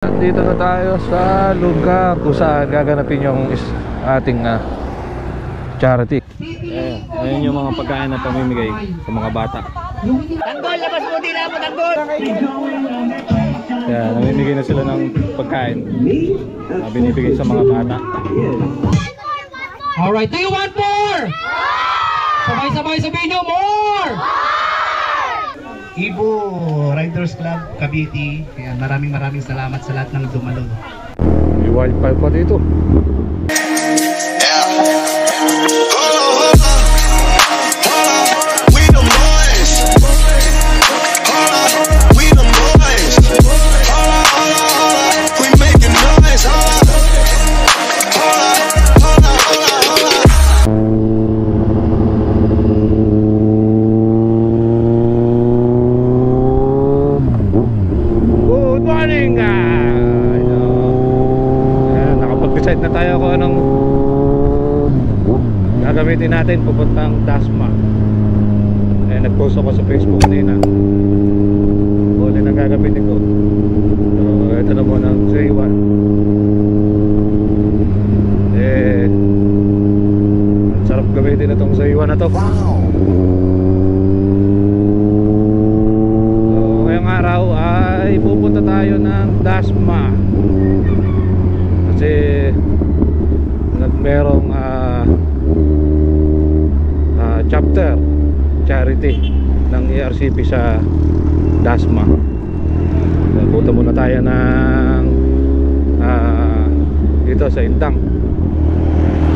Dito na tayo sa lugar kung saan gaganapin yung ating charity. Ayan yung mga pagkain na pamimigay sa mga bata. Tanggol, labas mo din mo, tanggol! Kaya namimigay na sila ng pagkain na binibigay sa mga bata. Alright, do you want more? Sabay-sabay sabihin nyo, more! Ibo Riders Club Cavite. Kaya maraming salamat sa lahat ng dumalo. May wifi pa dito. Nakapag-decide na tayo kung anong gagamitin natin pupuntang Dasma. Nag-post ako sa Facebook kanina kung alin ang gagamitin ko. So ito na muna ang J1. Ang sarap gamitin na itong J1 na to. So ngayong araw ay pupunta tayo ng Dasma kasi merong chapter charity ng ERCP sa Dasma. Punta muna tayo ng dito sa Indang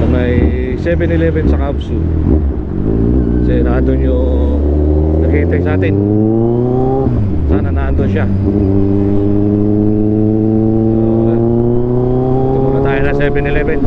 sa may 7-Eleven sa Kapsu kasi nandun yung naghihintay sa atin. Sana nandun siya. Punta muna tayo na 7-Eleven.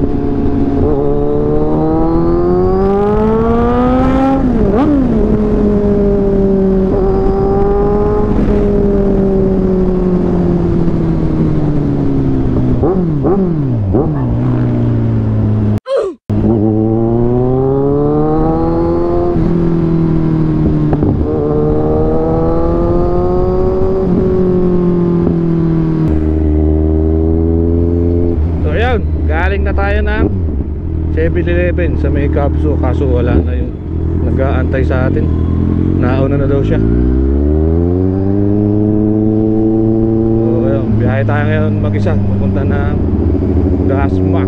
Galing na tayo ng 7-Eleven sa may Kapsu, kaso wala na yung nag-aantay sa atin. Nauna na daw siya. So ayun, biyahe tayo ngayon mag-isa papunta ng Dasma.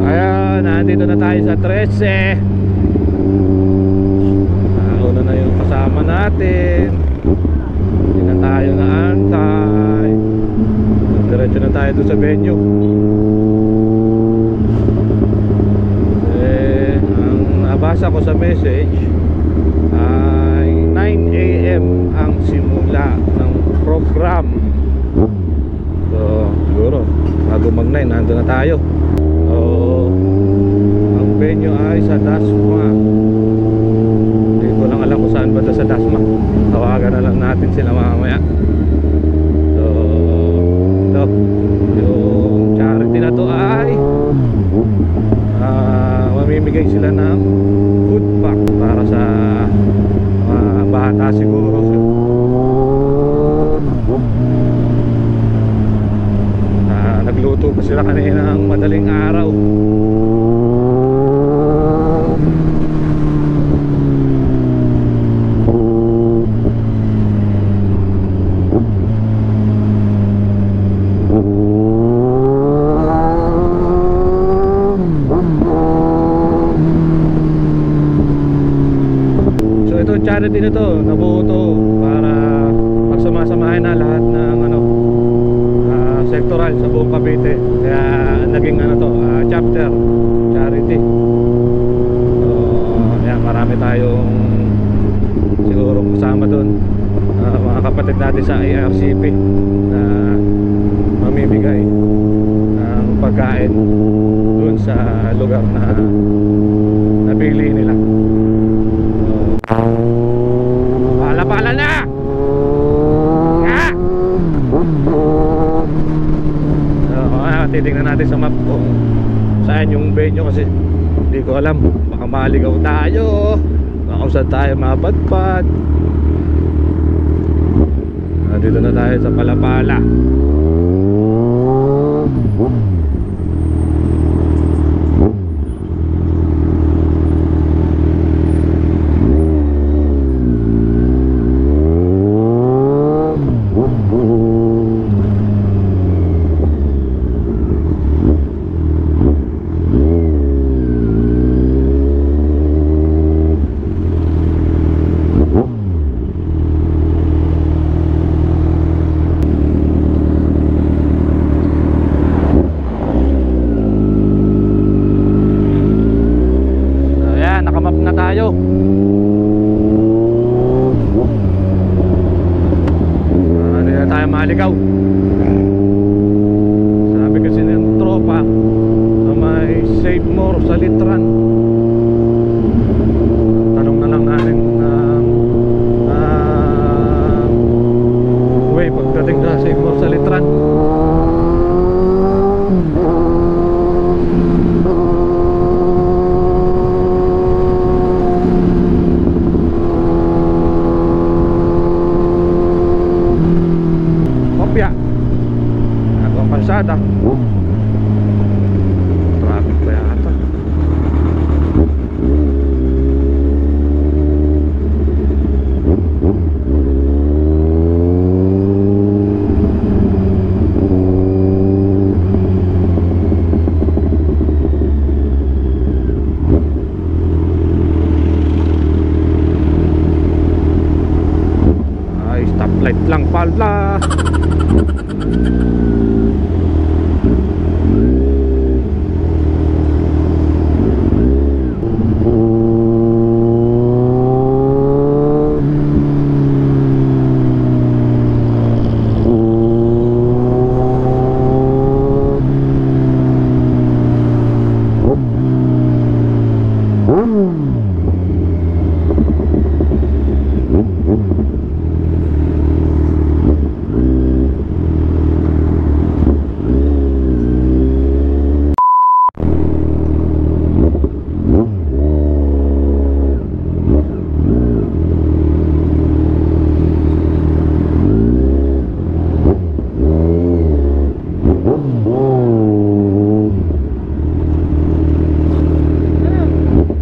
Ayan, nandito na tayo sa 13. Kasama natin, hindi na tayo naantay, diretso na tayo doon sa venue. Ang nabasa ko sa message ay 9 AM ang simula ng program. So siguro bago mag 9 nandun na tayo. So ang venue ay sa Dasma. Lang alam kung saan ba ito sa Dasma. Tawagan na lang natin sila mamaya. So ito, yung charity na to ay mamimigay sila ng food pack para sa mga bata siguro. Nagluto pa sila kanina ng madaling araw. Charity na to, nabuo to para magsama-samahin na lahat ng sectoral sa buong Cavite. Kaya naging chapter charity. So yan, marami tayong siguro kasama doon, mga kapatid natin sa ERCP na mamimigay ng pagkain doon sa lugar na napili nila. Pala na! Nga! So, titignan natin sa map kung saan yung venue kasi hindi ko alam. baka maligaw tayo, baka kung saan tayo mapadpad. Dito na tayo sa Palapala. Nakamap na tayo. Hindi na tayo maligaw. Sabi kasi ng tropa na may Save More sa Litran. Tanong na lang natin way pagdating na Save More sa Litran. Kalsada. Traffic pa yata. Ay, stoplight lang pala.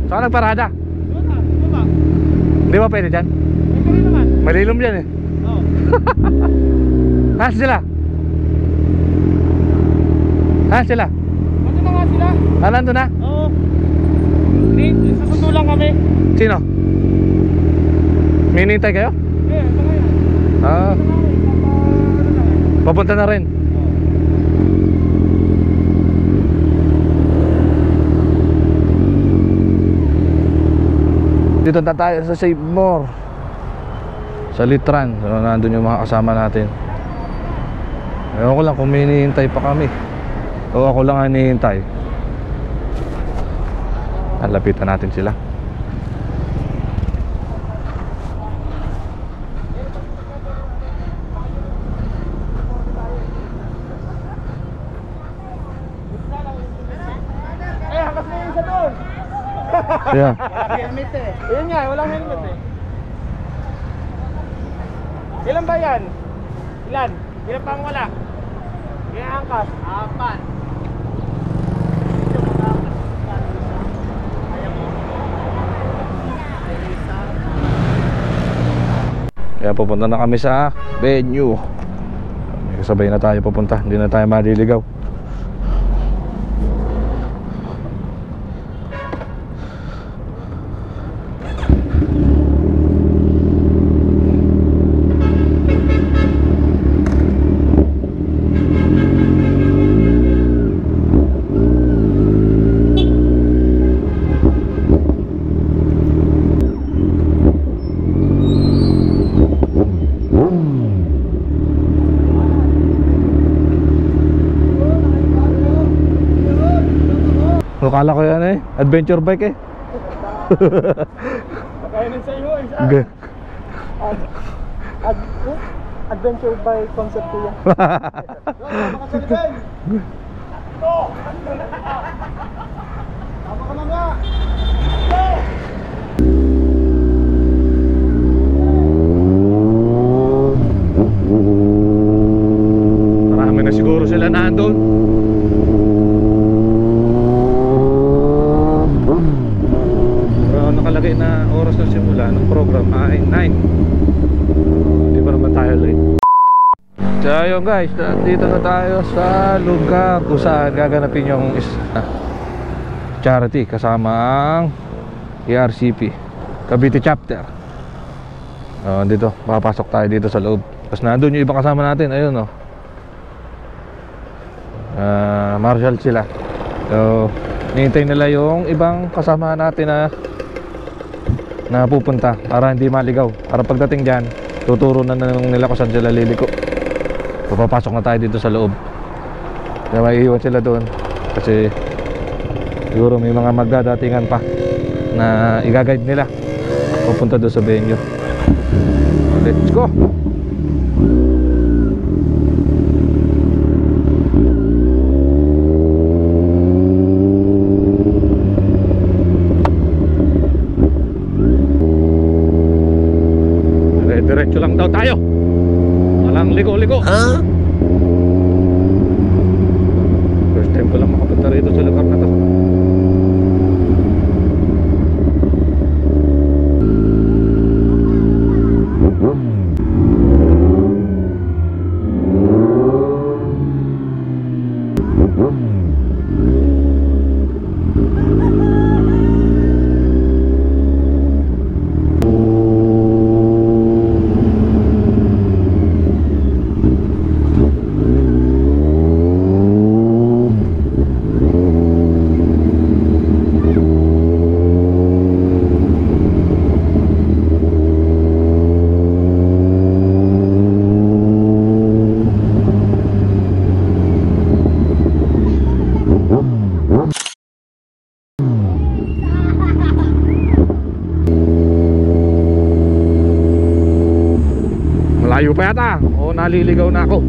Saan nagparada? Hindi ba pwede dyan? Malilom dyan eh. Saan sila? Saan sila? Nandun na nga sila. Nandun na? Oo. Hindi, sasundo lang kami. Sino? Minintay kayo? Eh, ito nga yan. Ah, papunta na rin. Dito na tayo sa Save More sa Litran. So, nandun yung mga kasama natin. Ewan ko lang kung may hinihintay pa kami o ako lang ang hinihintay. Lapitan natin sila. Eh, hakas na yung isa doon. Yeah. Helmet eh. Yun nga, walang helmet eh. Ilan ba yan? Ilan? Ilan pang wala? Ilan angkas? 4. Kaya pupunta na kami sa venue. Sabay na tayo pupunta. Hindi na tayo maliligaw. Akala ko yan eh, adventure bike eh. Kaya nun sa iyo eh. Adventure bike concept ko yan. Makasaligan! Ito! Tama ka mga! Marami na siguro sila nandun. Pero nakalagay na oras na simula ng program ay 9. Hindi pa naman tayo late. So ayun guys, dito na tayo sa lugar kung saan gaganapin yung charity kasama ang ERCP Cavite chapter. Dito, papasok tayo dito sa loob. Tapos nandun yung ibang kasama natin, ayun oh. Marshal sila. So hinihintay nila yung ibang kasama natin na pupunta para hindi maligaw. Para pagdating dyan, tuturo na nila kung saan sila liliko. So papasok na tayo dito sa loob. Kaya maiiwan sila doon kasi siguro may mga magdadatingan pa na i-guide nila pupunta doon sa venue. Let's go! Diretso lang daw tayo. Walang liko-liko. Huh? First time ko lang makapunta rito sa lugar na to. Malayo pa yata. O naliligaw na ako.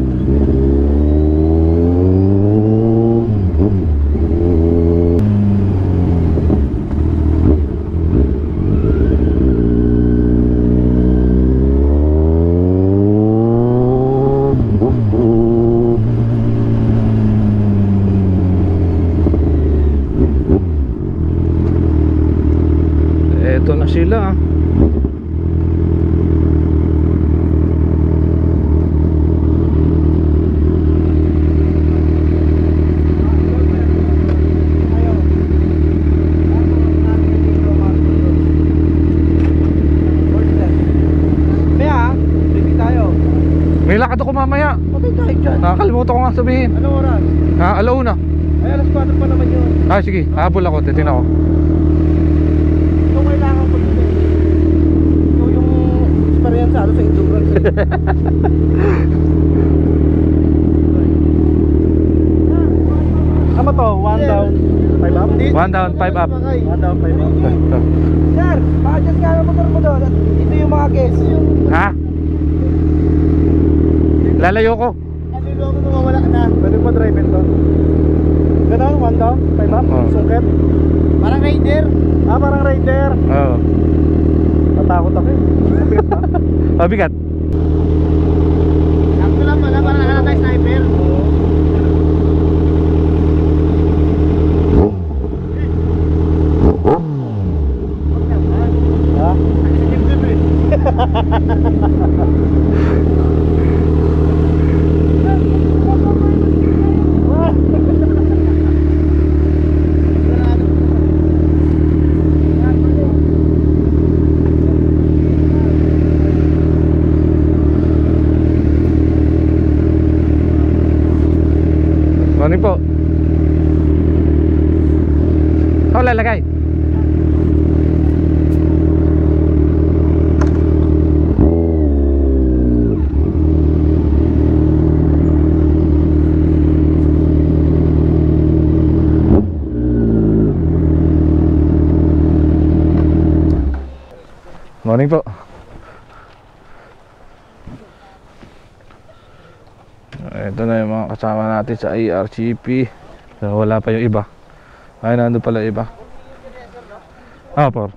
Eto na sila. May lakad ako mamaya. Patay tayo dyan. Nakakalimutan ko nga sabihin. Anong oras? Alauna. Ay, alas 4 pa naman yun. Sige, habol ako, titin ako. Ito kailangan ko dito. Ito yung experience sa endurance. Ano to? 1 down, 5 up? 1 down, 5 up. 1 down, 5 up. Sir, pa-adjust nga yung motor mo doon. At ito yung mga guests. Ha? Lalayo ko. Ano yung loob mo mawala na? Pwede mo drive ito. Ganun, 1 down, 5 up, sungkit. Parang rider. Parang rider. Oo. Natakot ako eh. Mabigat na. Mabigat. Sakto lang pala, parang nakakay sniper. Ha? Nakikip-dip eh. Morning po. Ako lalagay. Morning po. Ito na yung mga kasama natin sa ERCP. So, wala pa yung iba. Ay, nandun pala iba. Opo. Yung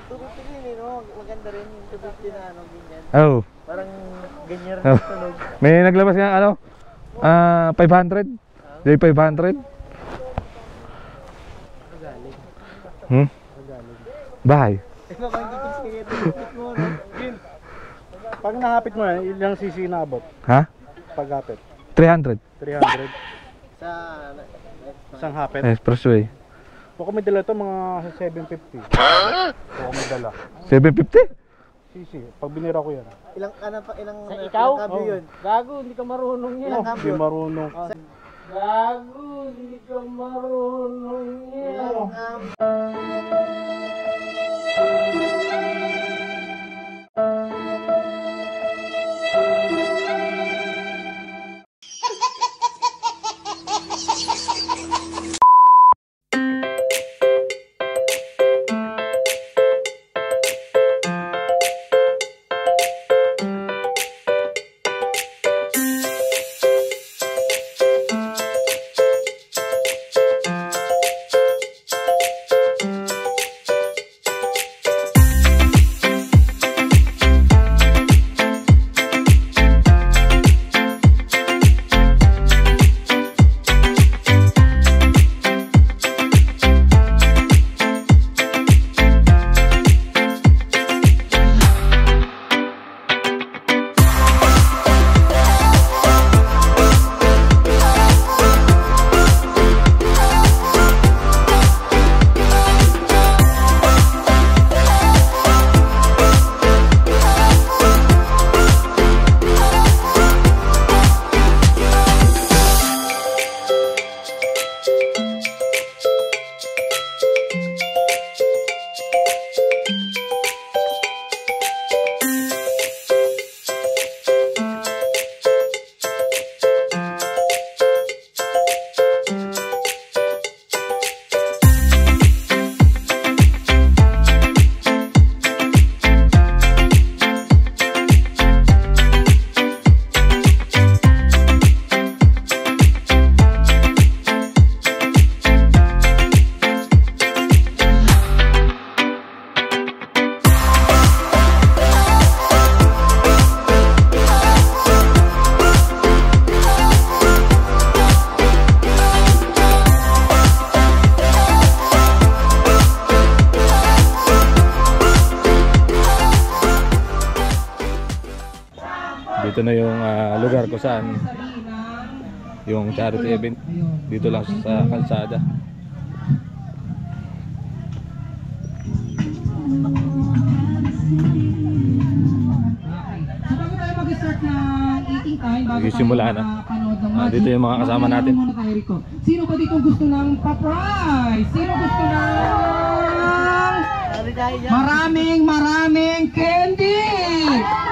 250 din, no? Maganda rin yung 250 na ano, ganyan. Oh. Parang ganyan rin Oh. tunog. May naglabas nga ano? 500. Day 500. Magaling. Hmm? Magaling. Bahay. Eh, baka hindi kasi kaya tinipit mo, no? Gin, pag nahapit mo yan, ilang cc na abot? Ha? Paghapit? 300. 300. Sa isang hapit? Expressway. Kung kami dala ito, mga 750. Kung kami dala. 750? Cc, pag binira ko yan. Ilang ano pa ilang Sa ilang ikaw? cambio yun? Gago, hindi ka marunong yan. Ilang Hindi cambio? marunong. Gago, hindi ka marunong yan. Dito na yung lugar ko saan yung charity event. Dito lang sa kalsada. So bago tayo mag-start ng eating time, bago Nagsisimula tayo na. makapanood ng magic, Dito yung mga kasama natin. maglalaro muna tayo rito. Sino ba dito gusto ng pa-prize? Sino gusto ng maraming candy?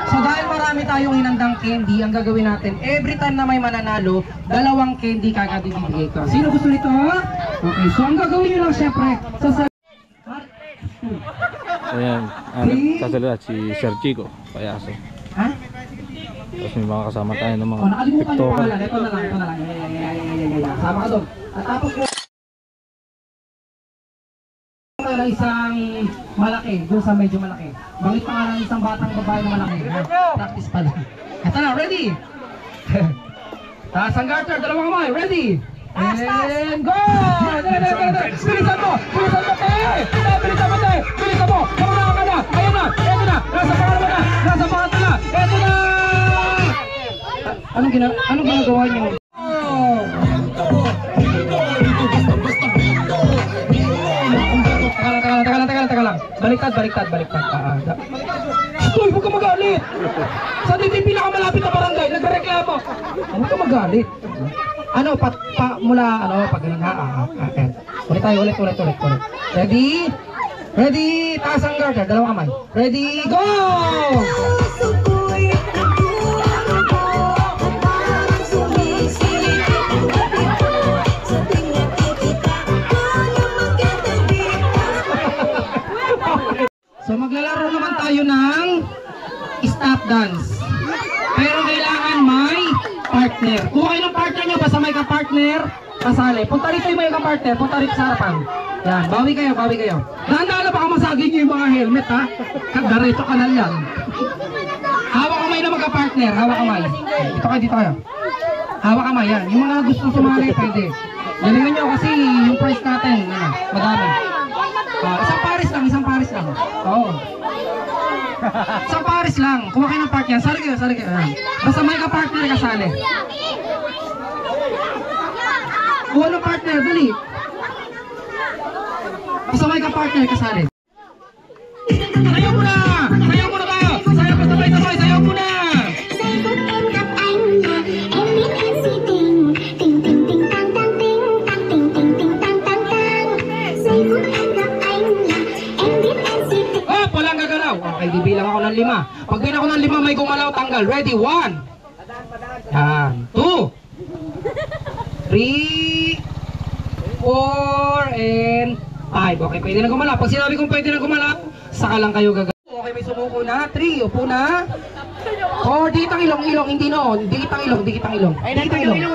So dahil marami tayong hinandang candy, ang gagawin natin, every time na may mananalo, 2 candy kagad ibibigay ko. Sino gusto nito? Okay, so ang gagawin nyo lang syempre, Ayan, sasalita si Sir Chico Payaso. ha? Tapos may mga kasama tayo ng mga Oh, nakalimutan yung TikToker. pangalan. Ito na lang, ito na lang. Sama ka doon. At tapos po, pangalan isang malaki, doon sa medyo malaki. Bangit pangalan ng isang batang babae na malaki. Practice pa lang. Ito na, ready? Taas ang garter, 2 kamay, ready? And go! Bilisan mo! Bilisan mo, te! Bilisan mo, te! Bilisan mo! Kamunahan ka na! Ayan na! Eto na! Nasa pangalan na! Nasa pangalan na! Eto na! Anong ginagawa niyo? Teka lang. Baliktad. Uy, huwag ka magalit! Sa dito yung pinakamalapit na barangay, nagreklamo! Huwag ka magalit! Ano, mula, pag ganun ha? Ulit tayo, ulit. Ready? Ready? Taas ang garter, 2 kamay. Ready, go! So maglalaro naman tayo ng stop dance. Pero kailangan may partner. Kung kayo ng partner nyo, basta may ka-partner, kasali. Punta rito yung mga kapartner, punta rito sa harapan. Yan, bawi kayo, bawi kayo. Dahan-dahan na baka masagin nyo yung mga helmet ha. Diretso kanal yan. Hawak kamay na magka-partner, hawak kamay. Dito kayo, dito kayo. Hawak kamay yan. Yung mga gusto sumali, pwede. Galingan nyo kasi yung price natin, madami. Isang pares lang. Oo. Isang pares lang. Kuha kayo ng partner. Sali kayo. Ayan. Basta may ka-partner kasali. Kuha ng partner, dali. Basta may ka-partner kasali. Sayaw mo na! Sayaw mo na kayo! Sayaw mo sabay-sabay! Sayaw mo na! Walang gagalaw. Okay, bibilang ako ng 5. Pag bilang ako ng 5, may gumalaw, tanggal. Ready? 1. Yan. 2. 3. 4. And 5. Okay, pwede na gumalaw. Pag sinabi kong pwede na gumalaw, saka lang kayo gagalaw. Okay, may sumuko na. 3. Upo na. 4. Dikitang ilong. Hindi noon. Dikitang ilong.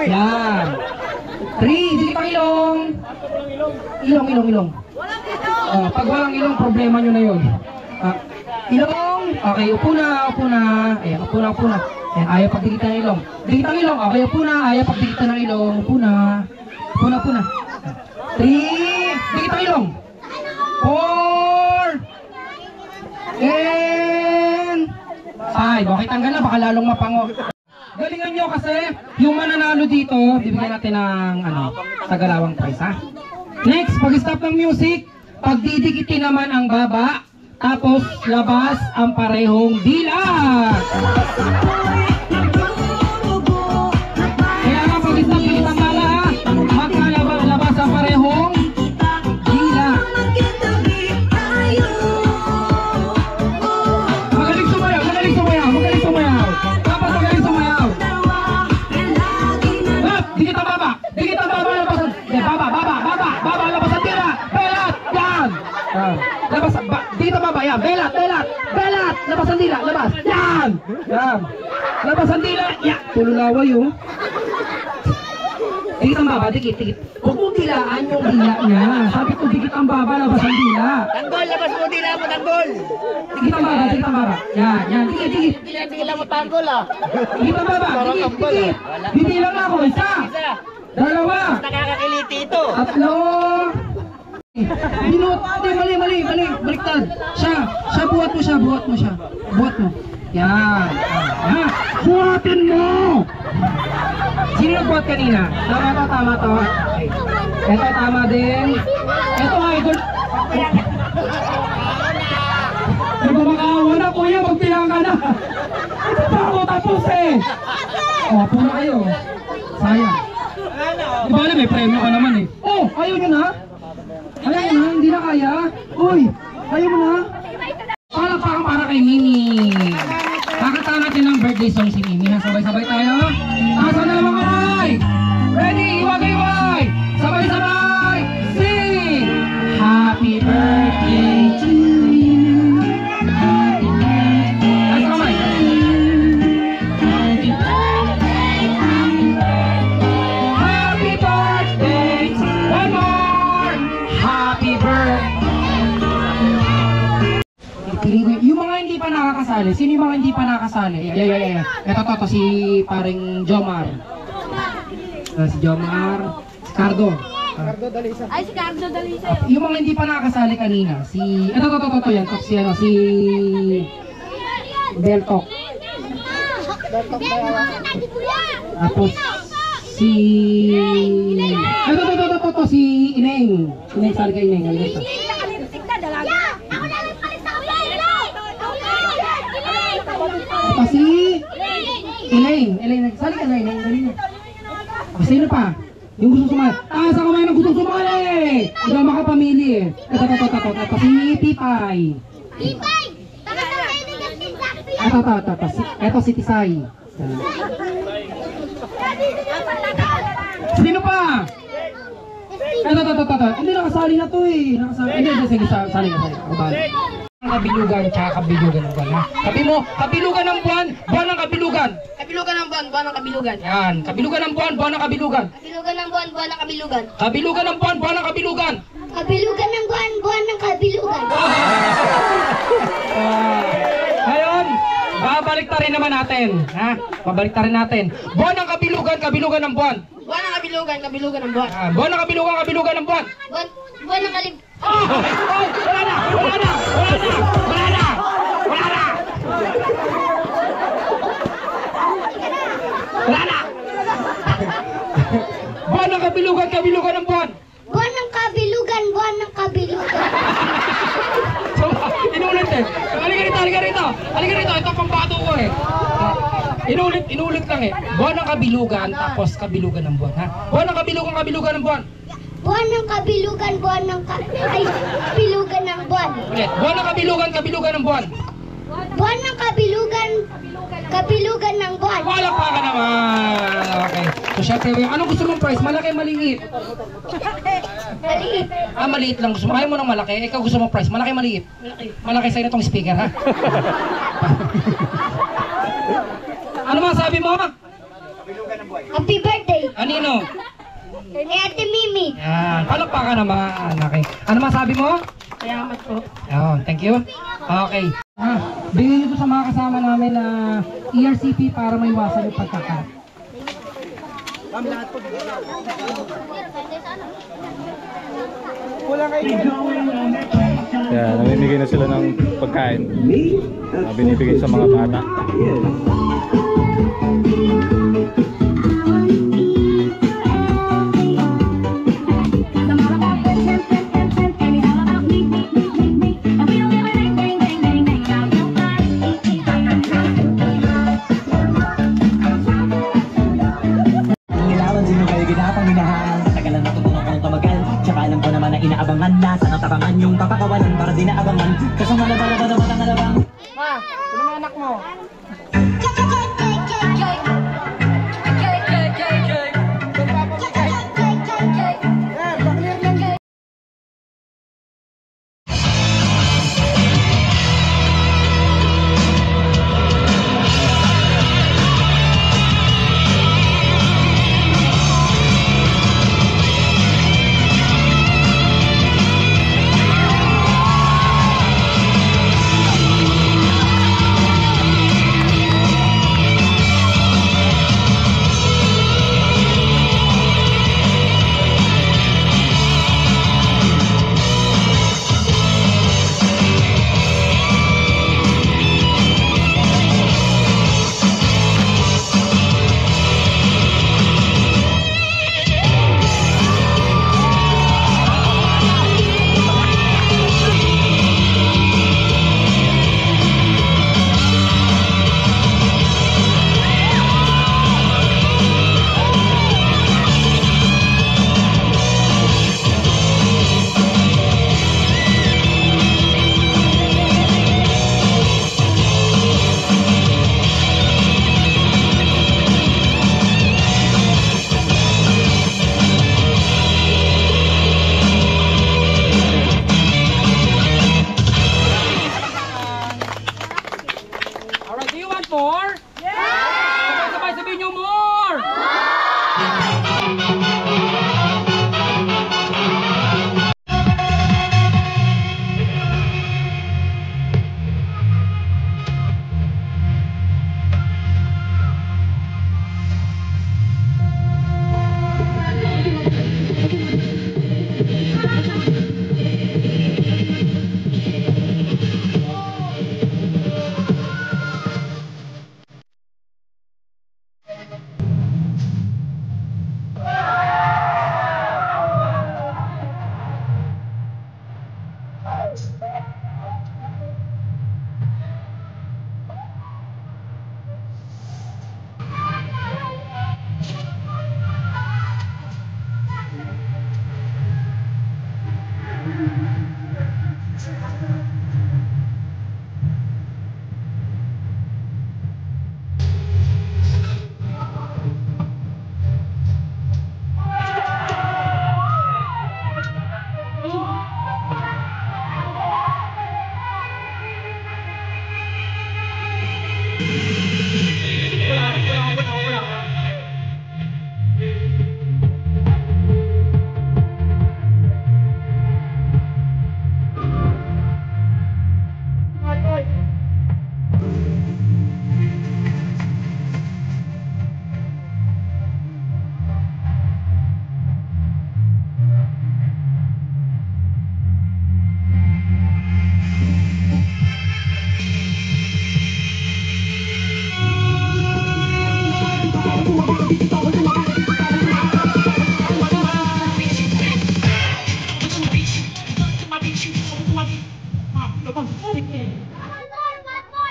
Yan. 3. Dikitang ilong. Ilong. Pag walang ilong, problema nyo na yun. Ilong. Okay, upo na. Ayan, upo na. Ayan, ayaw pagdikitan ng ilong. Dikitang ilong. Okay, upo na. Ayaw pagdikitan ng ilong. Upo na. 3. Dikitang ilong. 4. And 5. Okay, tanggal na. Baka lalong mapango. Galingan nyo kasi yung mananalo dito, bibigyan natin ng tagalawang prize, ha? Next, pag-stop ng music, pagdidikitin naman ang baba, tapos labas ang parehong dilat. Kaya nga pag-stop ng bala, magkalabas ang parehong dilat. Magaling sumayaw. Tapos magaling sumayaw. Dikit ang baba, labasan. Baba, labasan tira. Belat, yan. Dito baba, yan. Belat. Labasan dila, labas. Yan. Labasan dila, yan. Tululaway, oh. Dikit ang baba, dikit. Huwag mong dilaan yung dila niya. Sabi ko, dikit ang baba, labasan dila. Tanggol, labas mo dila mo, tanggol. Dikit ang baba. Yan. Dikit. Dila mo tanggol ah. Dikit ang baba, dikit. Bibilang na ako, 1. 2. Nakakakiliti ito. 3. Minut. Mali. Baliktad. Siya, buhat mo siya. Yan. Buhatin mo! Sino nagbuhat kanina? Tama to. Okay. Ito, tama din. Ito, idol. Ay, kumakawa na, kuya. Magbilang ka na. Ito pa ako tapos eh. Puro kayo. Sayang. Diba na, may premyo ka naman eh. Ayaw nyo na? Hindi na kaya? Uy, ayaw mo na? Palakpakan para kay Mimi. Kakanta natin ng birthday song si Mimi. Sabay-sabay tayo. Taas na mga kamay. Ready? Iwag-iwag. Sabay-sabay. Sing! Happy birthday to you. Happy birthday. Taas na kamay. Happy birthday. Happy birthday. One more. Happy birthday. Yung mga hindi pa nakakasali, sino yung mga hindi pa nakakasali? Yeah. Ito, si paring Jomar. Si Jomar, si Cardo. Ay, si Cardo Dalisa. Yung mga hindi pa nakakasali kanina, ito yan, si Beltok. Tapos si si Ineng. Ineng, sali ka Ineng. Tapos si Elaine, sali ka na Elaine. Sino pa? Yung gusto sumali. Taas ang kamay ng gusto sumali! Hindi ako makapamili eh. Ito si Pipay. Ito si Tisay. Sino pa? Ito. Hindi nakasali na to eh. Hindi, sige, sali ka. Ako bali. Kabilugan, tsaka kabilugan ng buwan, ha? Sabi mo, kabilugan ng buwan, buwan ng kabilugan. Kabilugan ng buwan, buwan ng kabilugan. Yan, kabilugan ng buwan, buwan ng kabilugan. Kabilugan ng buwan, buwan ng kabilugan. Kabilugan ng buwan, buwan ng kabilugan. Kabilugan ng buwan, buwan ng kabilugan. Ngayon, babalik ta rin naman natin, ha? Babalik ta rin natin. Buwan ng kabilugan, kabilugan ng buwan. Buwan ng kabilugan, kabilugan ng buwan. Buwan ng kabilugan, kabilugan ng buwan. Buwan ng kalib... Oh! Oh! Wala na! Wala na! Wala na! Wala na! Wala na! Wala na! Buwan ng kabilugan, kabilugan ng buwan. Buwan ng kabilugan, buwan ng kabilugan. So, inulit eh. Halika rito, halika rito. Halika rito, ito pang bato ko eh. Inulit lang eh. Buwan ng kabilugan, tapos kabilugan ng buwan, ha? Buwan ng kabilugan, kabilugan ng buwan. Buwan ng kabilugan, buwan ng kabilugan ng buwan. Ulit. Buwan ng kabilugan, kabilugan ng buwan. Buwan ng kabilugan, kabilugan ng buwan. Wala pa ka naman. Okay. So, syempre, anong gusto mong price? Malaki, maliit? Maliit. Ah, maliit lang gusto mo. Ayaw mo ng malaki. Ikaw gusto mong price. Malaki, maliit? Malaki sa'yo na itong speaker, ha? Ano masabi mo? Happy birthday. Anino? Eh, Ate Mimi. Yan. Palakpakan naman. Okay. Ano masabi mo? Salamat po. Oh, thank you. Okay. Bigyan nyo to sa mga kasama namin na ERCP para maiwasan yung pagkakalat. Kaya namimigay na sila ng pagkain na binibigay sa mga bata. Inaabangan na sana tabangan yung papakawalan para di naabangan kasama na ang alabang. Ma, sino may anak mo? Alright, do you want more? Yeah! Sabay sabihin nyo more!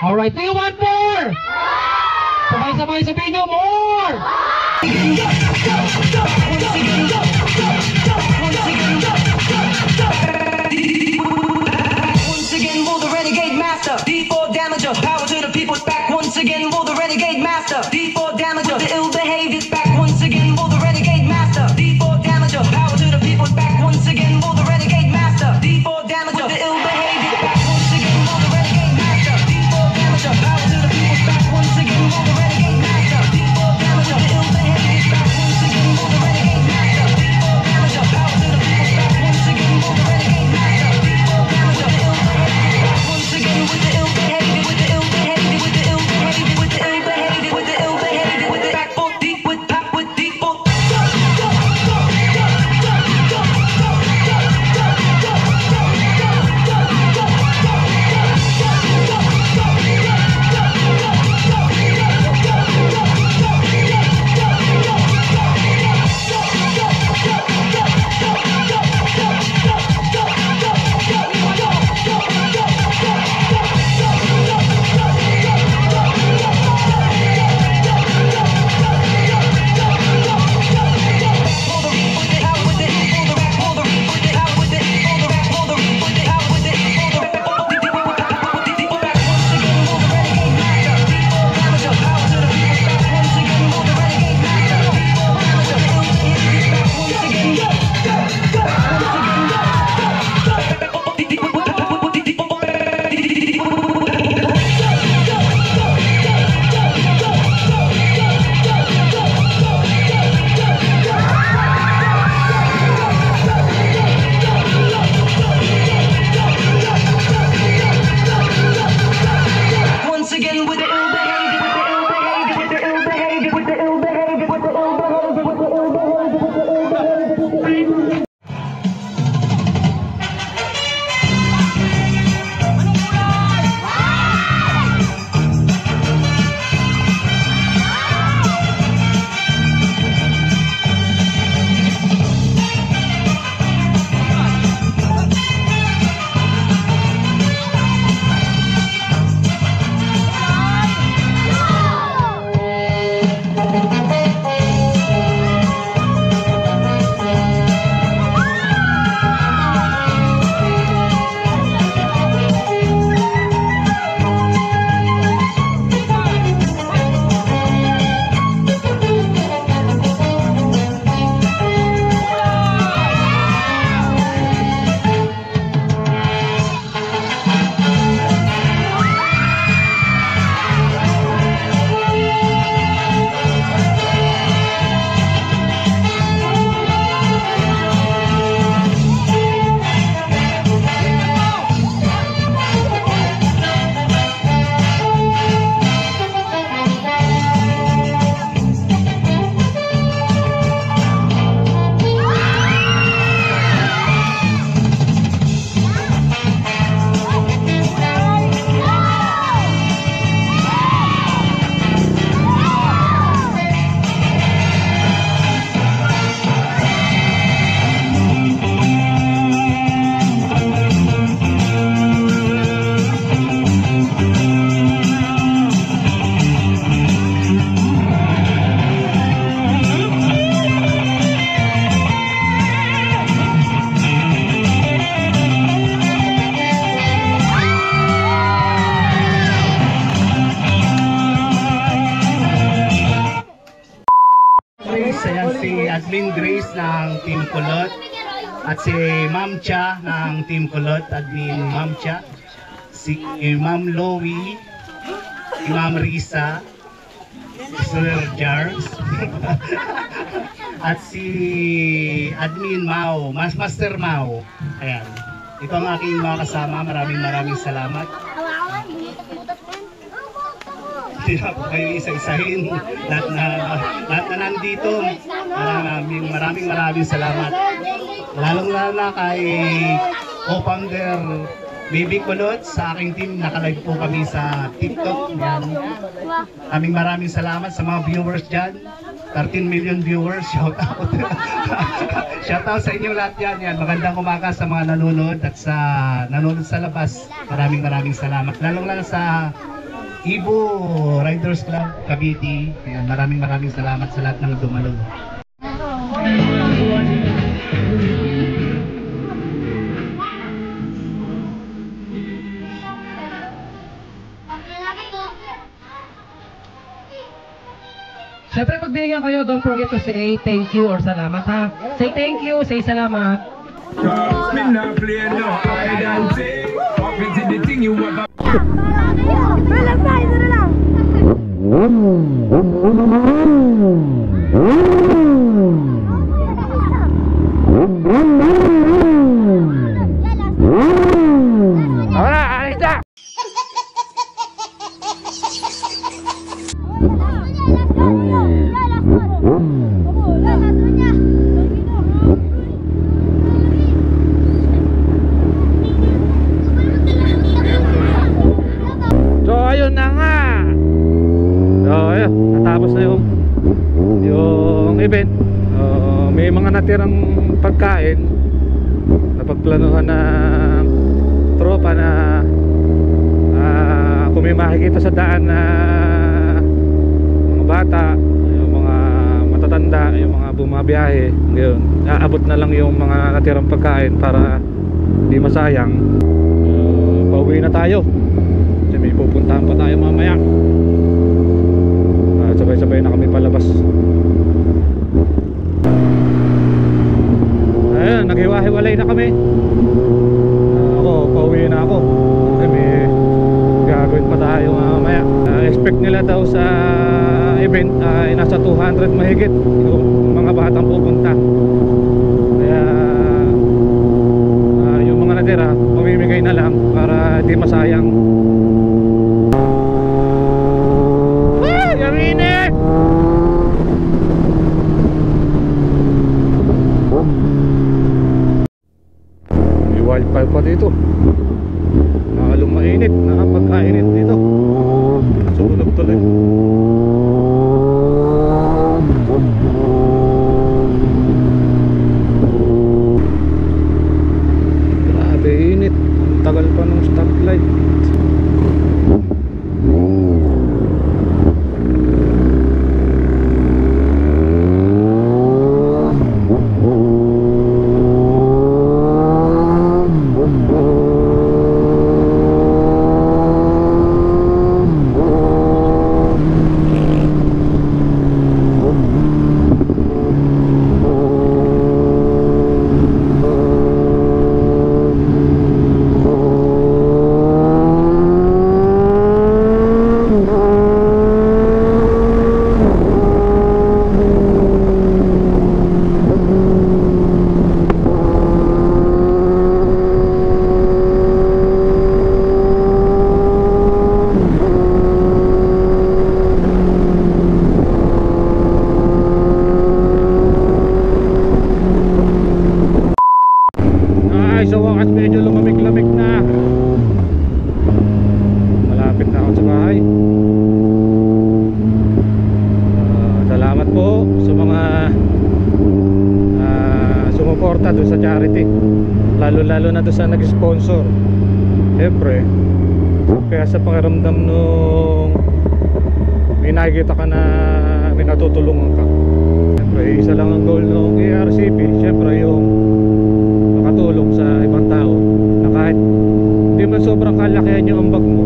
Alright, do you want more? Sabay-sabay sabihin nyo, more! Once again, will the renegade master D4 damager, power to the people's back. Once again, will the renegade master D4 damager, the ill behavior's back. Once again, will the renegade master D4 damager, power to the people's back. Once again, will the renegade master D4 damager, the ill behavior's back. Once again, will the renegade master D4 damager, power to the people's back. Once again, will the renegade master D4 damager, the ill behavior's back. Once again, will the renegade master D4 damager, power to the people's back. Once again, will the renegade master D4 damager, the ill behavior's back. Once again, with the ill behavior, with the ill behavior, with the ill behavior, with the ill behavior, with the ill behavior, with the back foot deep, with pop, with deep foot. Once again with the ill behavior, with the ill behavior, with the ill behavior, with the ill behavior, with the ill behavior, with the ill behavior, with the ill behavior. Ayan si Admin Grace ng Team Kulot at si Ma'am Cha ng Team Kulot, Admin Ma'am Cha, si Ma'am Lowy, si Ma'am Risa, Sir Jars, at si Admin Mao, Master Mao. Ayan. Ito ang aking mga kasama. Maraming salamat. Hindi na po kayo isa-isahin. Lahat na nandito. Maraming salamat. Lalong-lalo na kay co-founder Baby Kulot, sa aking team, nakalive po kami sa TikTok. Yan. Maraming salamat sa mga viewers dyan. 13 million viewers, shout out. Shout out sa inyong lahat yan. Yan. Magandang umaga sa mga nanonood at sa nanonood sa labas. Maraming salamat. Lalong lang sa Ibo Riders Club Cavite. Yan. Maraming salamat sa lahat ng dumalo. Siyempre, pag binigyan kayo, don't forget to say thank you or salamat, ha? Say thank you, say salamat. So ayun na nga. So ayun, natapos na yung event. May mga natirang pagkain na pagplanuhan ng tropa na kung may makikita sa daan na mga bata, yung mga matatanda, yung mga bumabiyahe, yun, aabot na lang yung mga natirang pagkain para di masayang. Pauwi na tayo kasi may pupuntahan pa tayo mamaya. Sabay-sabay na kami palabas. Ayun, naghiwa-hiwalay na kami. Ako, pauwi na ako kasi may gagawin pa tayo mamaya. Expect nila daw sa event ay nasa 200 mahigit yung mga batang pupunta. Kaya yung mga natira mamimigay na lang para di masayang. Yung init! May wildfire pa dito. Nakalong mainit, nakapagkainit dito. Sunog tuloy. Grabe init. Ang tagal pa ng stoplight. Sa wakas medyo lumamig-lamig na. Malapit na ako sa bahay. Salamat po sa mga sumuporta doon sa charity, lalo na doon sa nag-sponsor. Siyempre, kaya sa pakiramdam nung may nakikita ka na may natutulungan ka. Siyempre, isa lang ang goal ng ARCP. Siyempre, yung makatulong sa ibang tao na kahit hindi man sobrang kalakihan yung ambag mo,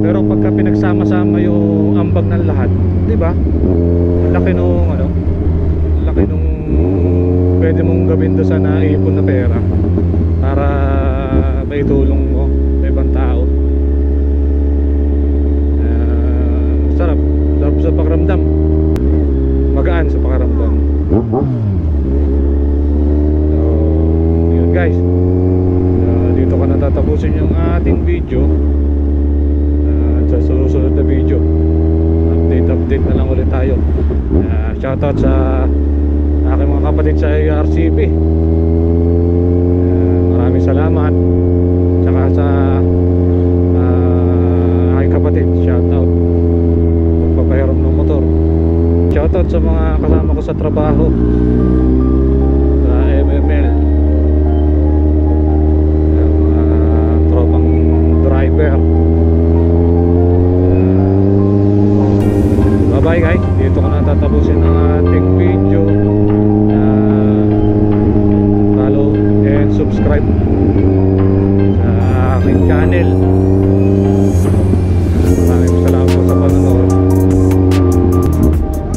pero pagka pinagsama-sama yung ambag ng lahat, di ba? Laki nung laki nung pwede mong gawin doon sa naipon na pera para maitulong mo sa ibang tao. Sarap sa pakiramdam, magaan sa pakiramdam. Guys, dito ka natatapusin yung ating video. Sa susunod na video update na lang ulit tayo. Shoutout sa aking mga kapatid sa ARCP. Maraming salamat. Tsaka sa mga kasama ko sa trabaho sa MML. Ayan, mga tropang driver. Bye bye guys, dito ko na tatapusin ang ating video. Follow and subscribe sa aking channel. Maraming salamat po sa panonood.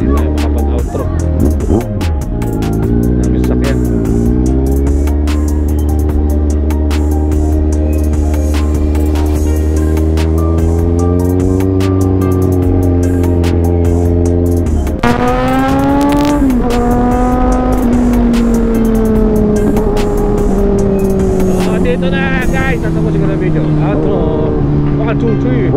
Hindi tayo makapag-outro. Daming sakyan. So, dito na guys, tatapusin ko na video. Outro. 1, 2, 3.